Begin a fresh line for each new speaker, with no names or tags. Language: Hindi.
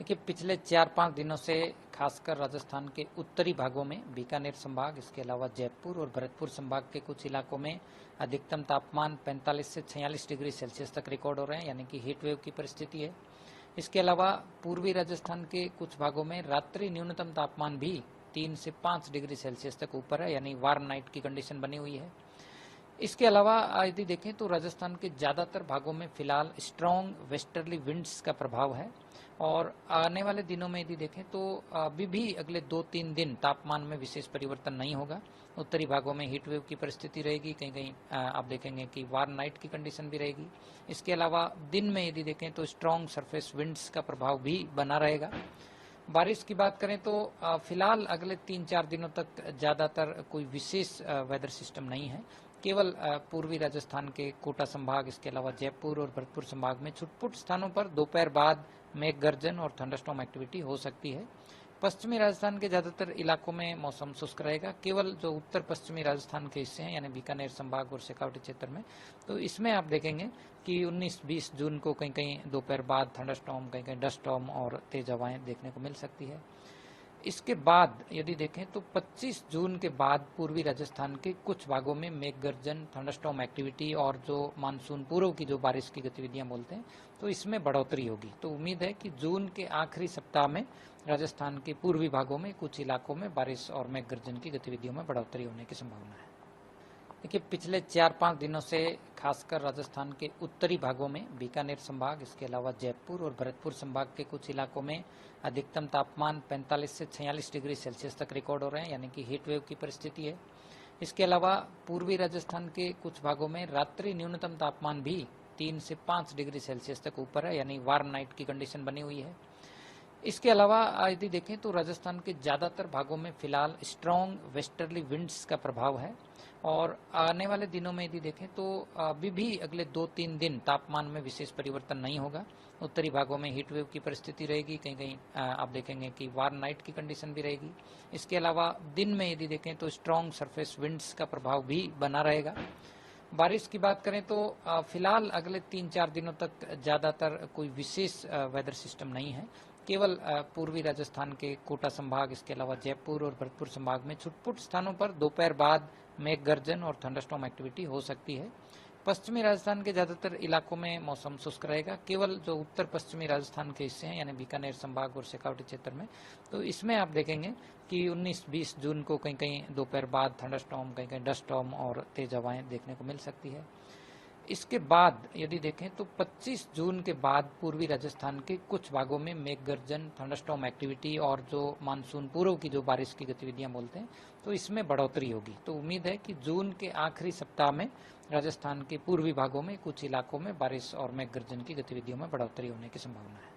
देखिए, पिछले 4-5 दिनों से खासकर राजस्थान के उत्तरी भागों में बीकानेर संभाग, इसके अलावा जयपुर और भरतपुर संभाग के कुछ इलाकों में अधिकतम तापमान 45 से 46 डिग्री सेल्सियस तक रिकॉर्ड हो रहे हैं, यानी कि हीट वेव की परिस्थिति है। इसके अलावा पूर्वी राजस्थान के कुछ भागों में रात्रि न्यूनतम तापमान भी 3 से 5 डिग्री सेल्सियस तक ऊपर है, यानी वार्म नाइट की कंडीशन बनी हुई है। इसके अलावा यदि देखें तो राजस्थान के ज़्यादातर भागों में फिलहाल स्ट्रॉन्ग वेस्टर्ली विंड्स का प्रभाव है और आने वाले दिनों में यदि देखें तो अभी भी अगले 2-3 दिन तापमान में विशेष परिवर्तन नहीं होगा। उत्तरी भागों में हीट वेव की परिस्थिति रहेगी, कहीं कहीं आप देखेंगे कि वार्म नाइट की कंडीशन भी रहेगी। इसके अलावा दिन में यदि देखें तो स्ट्रॉन्ग सरफेस विंड्स का प्रभाव भी बना रहेगा। बारिश की बात करें तो फिलहाल अगले 3-4 दिनों तक ज़्यादातर कोई विशेष वेदर सिस्टम नहीं है। केवल पूर्वी राजस्थान के कोटा संभाग, इसके अलावा जयपुर और भरतपुर संभाग में छुटपुट स्थानों पर दोपहर बाद मेघ गर्जन और थंडरस्टॉर्म एक्टिविटी हो सकती है। पश्चिमी राजस्थान के ज़्यादातर इलाकों में मौसम शुष्क रहेगा। केवल जो उत्तर पश्चिमी राजस्थान के हिस्से हैं, यानी बीकानेर संभाग और शेखावटी क्षेत्र में, तो इसमें आप देखेंगे कि 19-20 जून को कहीं कहीं दोपहर बाद थंडरस्टॉर्म, कहीं कहीं डस्ट स्टॉर्म और तेज हवाएं देखने को मिल सकती है। इसके बाद यदि देखें तो 25 जून के बाद पूर्वी राजस्थान के कुछ भागों में मेघ गर्जन, थंडरस्टॉर्म एक्टिविटी और जो मानसून पूर्व की जो बारिश की गतिविधियां बोलते हैं, तो इसमें बढ़ोतरी होगी। तो उम्मीद है कि जून के आखिरी सप्ताह में राजस्थान के पूर्वी भागों में कुछ इलाकों में बारिश और मेघ गर्जन की गतिविधियों में बढ़ोतरी होने की संभावना है। देखिए, पिछले 4-5 दिनों से खासकर राजस्थान के उत्तरी भागों में बीकानेर संभाग, इसके अलावा जयपुर और भरतपुर संभाग के कुछ इलाकों में अधिकतम तापमान 45 से 46 डिग्री सेल्सियस तक रिकॉर्ड हो रहे हैं, यानी कि हीट वेव की परिस्थिति है। इसके अलावा पूर्वी राजस्थान के कुछ भागों में रात्रि न्यूनतम तापमान भी 3 से 5 डिग्री सेल्सियस तक ऊपर है, यानी वार्म नाइट की कंडीशन बनी हुई है। इसके अलावा यदि देखें तो राजस्थान के ज़्यादातर भागों में फिलहाल स्ट्रॉन्ग वेस्टर्ली विंड्स का प्रभाव है और आने वाले दिनों में यदि देखें तो अभी भी अगले 2-3 दिन तापमान में विशेष परिवर्तन नहीं होगा। उत्तरी भागों में हीट वेव की परिस्थिति रहेगी, कहीं कहीं आप देखेंगे कि वार्म नाइट की कंडीशन भी रहेगी। इसके अलावा दिन में यदि देखें तो स्ट्रॉन्ग सरफेस विंड्स का प्रभाव भी बना रहेगा। बारिश की बात करें तो फिलहाल अगले 3-4 दिनों तक ज़्यादातर कोई विशेष वेदर सिस्टम नहीं है। केवल पूर्वी राजस्थान के कोटा संभाग, इसके अलावा जयपुर और भरतपुर संभाग में छुटपुट स्थानों पर दोपहर बाद मेघ गर्जन और थंडरस्टॉर्म एक्टिविटी हो सकती है। पश्चिमी राजस्थान के ज़्यादातर इलाकों में मौसम शुष्क रहेगा। केवल जो उत्तर पश्चिमी राजस्थान के हिस्से हैं, यानी बीकानेर संभाग और शेखावटी क्षेत्र में, तो इसमें आप देखेंगे कि 19-20 जून को कहीं कहीं दोपहर बाद थंडरस्टॉर्म, कहीं कहीं डस्ट स्टॉर्म और तेज हवाएं देखने को मिल सकती है। इसके बाद यदि देखें तो 25 जून के बाद पूर्वी राजस्थान के कुछ भागों में मेघ गर्जन, थंडरस्टॉर्म एक्टिविटी और जो मानसून पूर्व की जो बारिश की गतिविधियां बोलते हैं, तो इसमें बढ़ोतरी होगी। तो उम्मीद है कि जून के आखिरी सप्ताह में राजस्थान के पूर्वी भागों में कुछ इलाकों में बारिश और मेघ गर्जन की गतिविधियों में बढ़ोतरी होने की संभावना है।